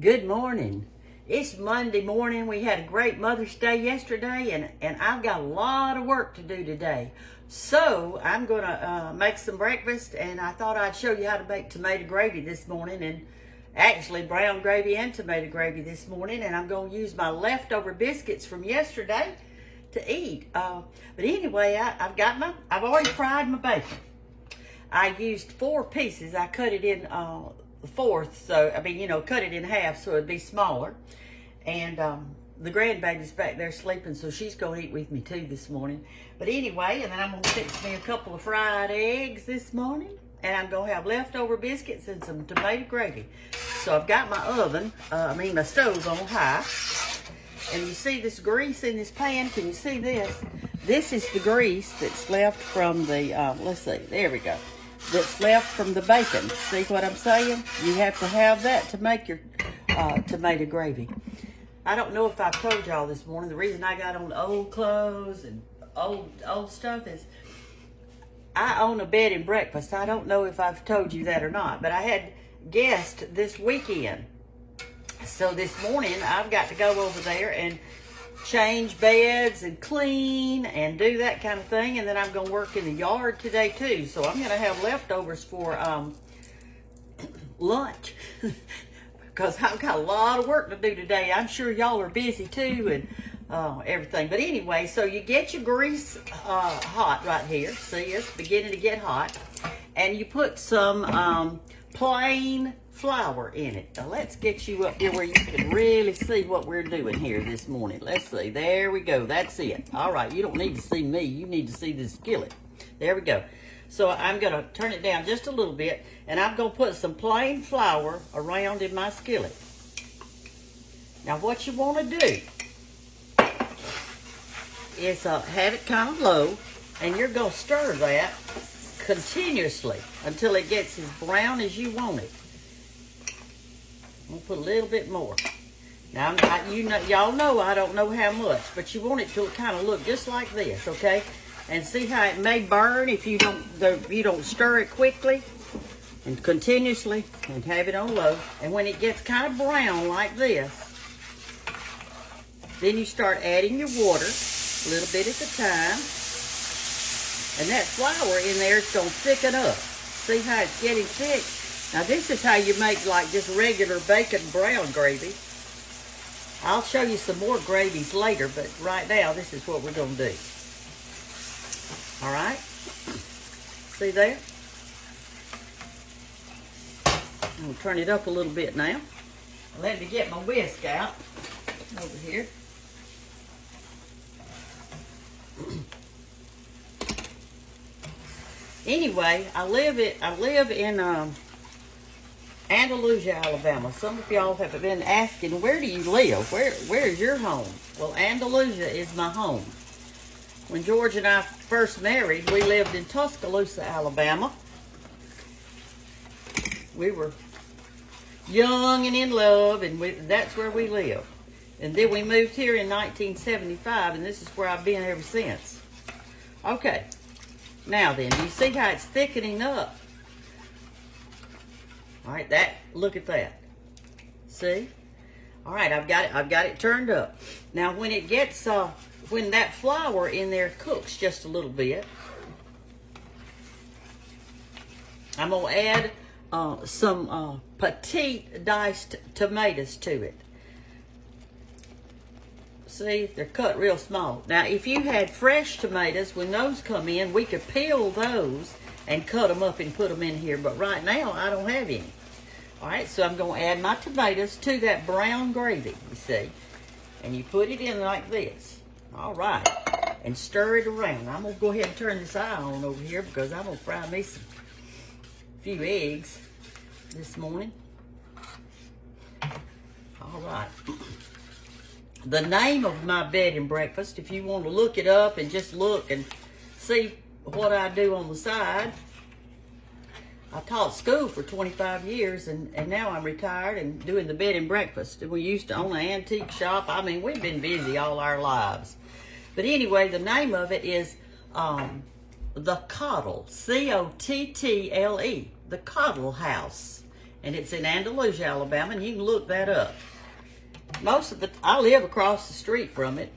Good morning. It's Monday morning. We had a great Mother's Day yesterday, and I've got a lot of work to do today. So I'm going to make some breakfast, and I thought I'd show you how to make tomato gravy this morning, and actually brown gravy and tomato gravy this morning, and I'm going to use my leftover biscuits from yesterday to eat. But anyway, I've already fried my bacon. I used 4 pieces. I cut it in fourth, so cut it in half so it'd be smaller. And the grandbaby's back there sleeping, so she's gonna eat with me too this morning. But anyway, and then I'm gonna fix me a couple of fried eggs this morning, and I'm gonna have leftover biscuits and some tomato gravy. So I've got my stove on high, and you see this grease in this pan. Can you see this? This is the grease that's left from the let's see, there we go, that's left from the bacon. See what I'm saying? You have to have that to make your tomato gravy. I don't know if I've told y'all this morning, the reason I got on old clothes and old stuff is I own a bed and breakfast. I don't know if I've told you that or not, but I had guests this weekend. So this morning I've got to go over there and change beds and clean and do that kind of thing, and then I'm going to work in the yard today too. So I'm going to have leftovers for lunch because I've got a lot of work to do today. I'm sure y'all are busy too and everything. But anyway, so you get your grease hot right here. See, it's beginning to get hot, and you put some plain flour in it. Now let's get you up here where you can really see what we're doing here this morning. Let's see. There we go. That's it. All right. You don't need to see me. You need to see this skillet. There we go. So I'm going to turn it down just a little bit, and I'm going to put some plain flour around in my skillet. Now what you want to do is have it kind of low, and you're going to stir that continuously until it gets as brown as you want it. I'm gonna put a little bit more. Now, y'all know I don't know how much, but you want it to kind of look just like this, okay? And see how it may burn if you don't stir it quickly and continuously and have it on low. And when it gets kind of brown like this, then you start adding your water a little bit at a time. And that flour in there is gonna thicken up. See how it's getting thick? Now this is how you make like just regular bacon brown gravy. I'll show you some more gravies later, but right now this is what we're going to do. All right? See there? I'm going to turn it up a little bit now. Let me get my whisk out over here. Anyway, I live in Andalusia, Alabama. Some of y'all have been asking, where do you live? Where is your home? Well, Andalusia is my home. When George and I first married, we lived in Tuscaloosa, Alabama. We were young and in love, and that's where we lived. And then we moved here in 1975, and this is where I've been ever since. Okay. Now then, you see how it's thickening up? All right, look at that. See? All right, I've got it turned up. Now when it gets when that flour in there cooks just a little bit, I'm gonna add some petite diced tomatoes to it. See, they're cut real small. Now if you had fresh tomatoes, when those come in, we could peel those and cut them up and put them in here, but right now I don't have any. All right, so I'm going to add my tomatoes to that brown gravy, you see, and you put it in like this. All right, and stir it around. I'm going to go ahead and turn this eye on over here because I'm going to fry me a few eggs this morning. All right. The name of my bed and breakfast, if you want to look it up and just look and see what I do on the side. I taught school for 25 years, and now I'm retired and doing the bed and breakfast. We used to own an antique shop. I mean, we've been busy all our lives. But anyway, the name of it is The Cottle, C-O-T-T-L-E, The Cottle House. and it's in Andalusia, Alabama, and you can look that up. I live across the street from it.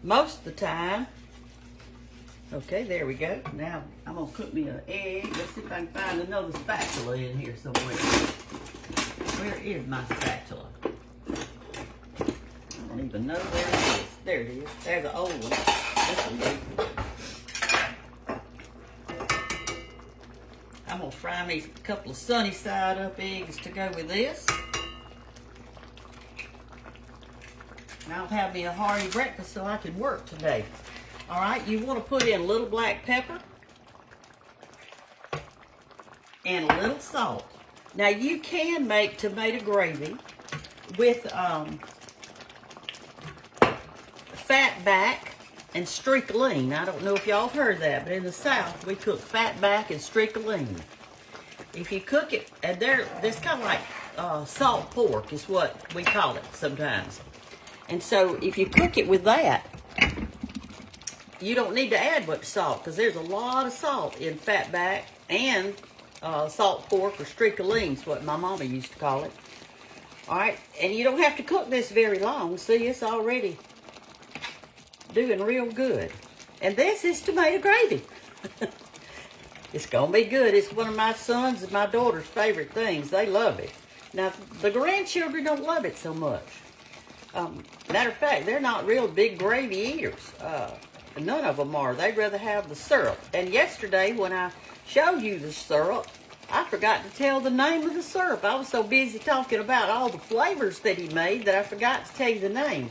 Most of the time, okay, there we go. Now, I'm gonna cook me an egg. Let's see if I can find another spatula in here somewhere. Where is my spatula? I don't even know where it is. There it is. There's an old one. This will do. I'm gonna fry me a couple of sunny side up eggs to go with this. And I'll have me a hearty breakfast so I can work today. All right, you want to put in a little black pepper and a little salt. Now you can make tomato gravy with fat back and streak-a-ling. I don't know if y'all heard that, but in the South we cook fat back and streak-a-ling. If you cook it, and that's kind of like salt pork is what we call it sometimes. And so if you cook it with that, you don't need to add much salt because there's a lot of salt in fat back and salt pork or streak-a-ling is what my mama used to call it. All right, and you don't have to cook this very long. See, it's already doing real good. And this is tomato gravy. It's gonna be good. It's one of my sons and my daughter's favorite things. They love it. Now, the grandchildren don't love it so much. Matter of fact, they're not real big gravy eaters. None of them are. They'd rather have the syrup. And yesterday, when I showed you the syrup, I forgot to tell the name of the syrup. I was so busy talking about all the flavors that he made that I forgot to tell you the name.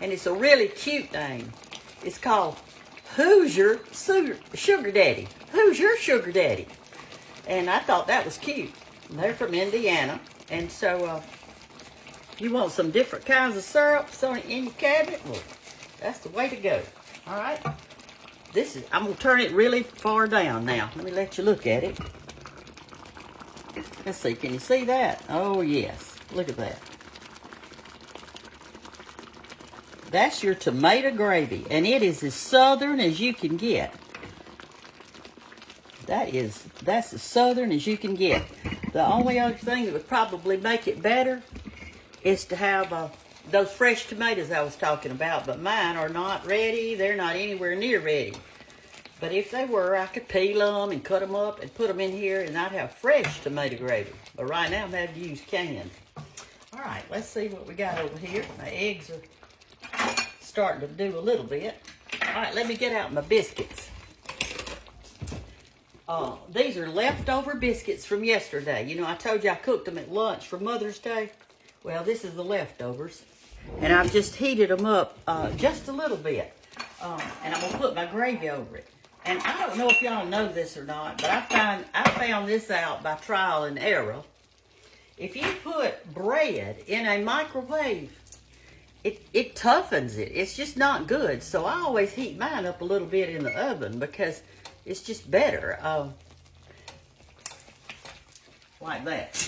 And it's a really cute name. It's called Who's Your Sugar Daddy? Who's your sugar daddy? And I thought that was cute. They're from Indiana. And so, you want some different kinds of syrups in your cabinet? Well, that's the way to go. All right. I'm going to turn it really far down now. Let me let you look at it. Let's see. Can you see that? Oh, yes. Look at that. That's your tomato gravy. And it is as southern as you can get. That's as southern as you can get. The only other thing that would probably make it better is to have those fresh tomatoes I was talking about, but mine are not ready. They're not anywhere near ready. But if they were, I could peel them and cut them up and put them in here, and I'd have fresh tomato gravy. But right now, I'm having to use canned. All right, let's see what we got over here. My eggs are starting to do a little bit. All right, let me get out my biscuits. These are leftover biscuits from yesterday. You know, I told you I cooked them at lunch for Mother's Day. Well, this is the leftovers. And I've just heated them up just a little bit. And I'm going to put my gravy over it. And I don't know if y'all know this or not, but I found this out by trial and error. If you put bread in a microwave, it toughens it. It's just not good. So I always heat mine up a little bit in the oven because it's just better. Like that.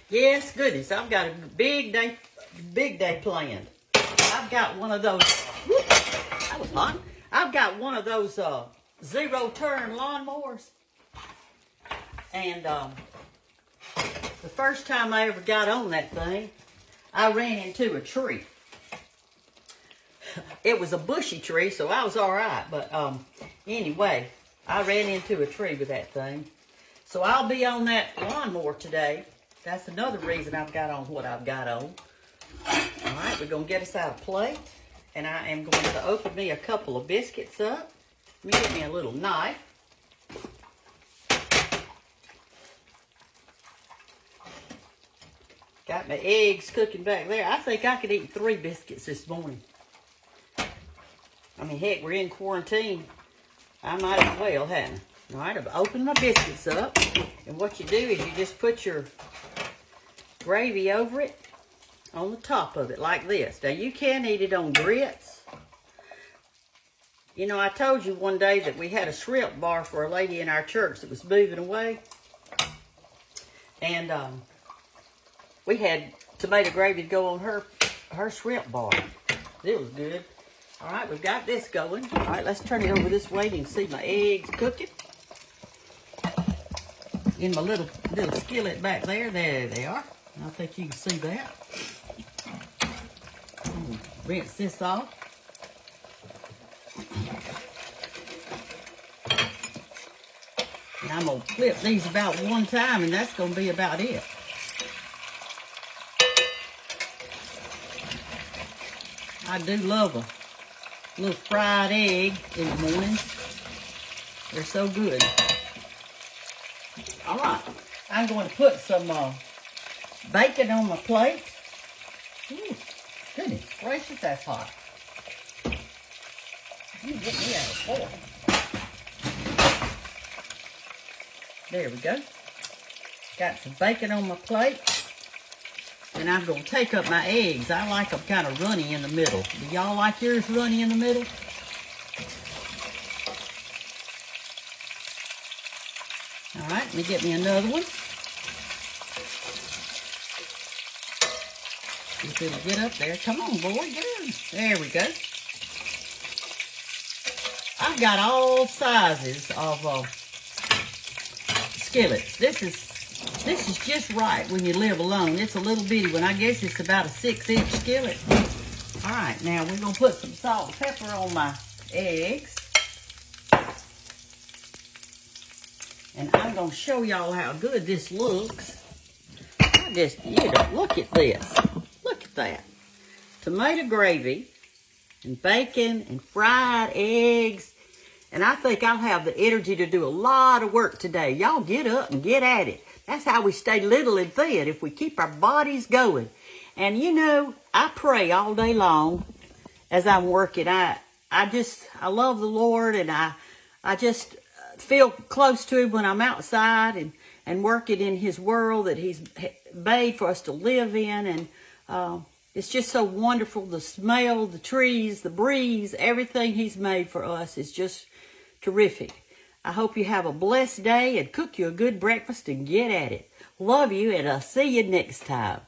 Yes, goodness, I've got a big day planned. I've got one of those, that was hot. I've got one of those zero-turn lawnmowers. And the first time I ever got on that thing, I ran into a tree. It was a bushy tree, so I was all right. But anyway, I ran into a tree with that thing. So I'll be on that lawnmower today. That's another reason I've got on what I've got on. All right, we're going to get us out a plate. And I am going to open me a couple of biscuits up. Let me get me a little knife. Got my eggs cooking back there. I think I could eat 3 biscuits this morning. I mean, heck, we're in quarantine. I might as well, hadn't I? All right, I've opened my biscuits up. And what you do is you just put your gravy over it on the top of it like this. Now, you can eat it on grits. You know, I told you one day that we had a shrimp bar for a lady in our church that was moving away. And we had tomato gravy to go on her shrimp bar. It was good. All right, we've got this going. All right, let's turn it over this way and see my eggs cooking. in my little skillet back there. There they are. I think you can see that. Rinse this off. And I'm going to flip these about one time, and that's going to be about it. I do love a little fried egg in the morning. They're so good. All right, I'm going to put some bacon on my plate. Ooh, goodness gracious, that's hot. You get me out of fork. There we go. Got some bacon on my plate. And I'm going to take up my eggs. I like them kind of runny in the middle. Do y'all like yours runny in the middle? All right, let me get me another one. See if it'll get up there. Come on, boy, get in. There we go. I've got all sizes of skillets. This is just right when you live alone. It's a little bitty one. I guess it's about a 6-inch skillet. All right, now we're going to put some salt and pepper on my eggs. And I'm going to show y'all how good this looks. Look at this. Look at that. Tomato gravy and bacon and fried eggs. And I think I'll have the energy to do a lot of work today. Y'all get up and get at it. That's how we stay little and thin, if we keep our bodies going. And you know, I pray all day long as I'm working. I love the Lord, and I just feel close to Him when I'm outside and working in His world that He's made for us to live in. And it's just so wonderful. The smell, the trees, the breeze, everything He's made for us is just terrific. I hope you have a blessed day and cook you a good breakfast and get at it. Love you, and I'll see you next time.